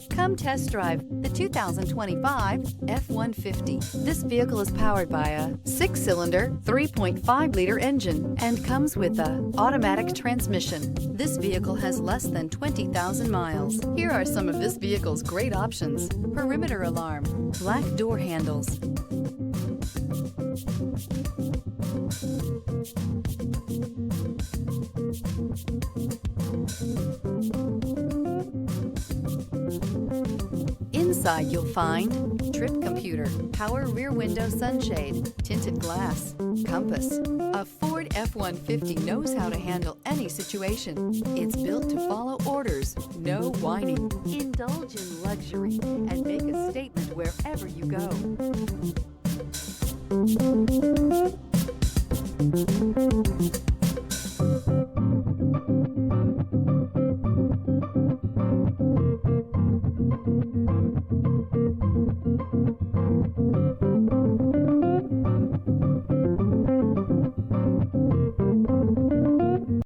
Come test drive the 2025 F-150. This vehicle is powered by a 6-cylinder, 3.5-liter engine and comes with an automatic transmission. This vehicle has less than 20,000 miles. Here are some of this vehicle's great options: perimeter alarm, black door handles, inside you'll find trip computer, power rear window sunshade, tinted glass, compass. A Ford F-150 knows how to handle any situation. It's built to follow orders, no whining. Indulge in luxury and make a statement wherever you go.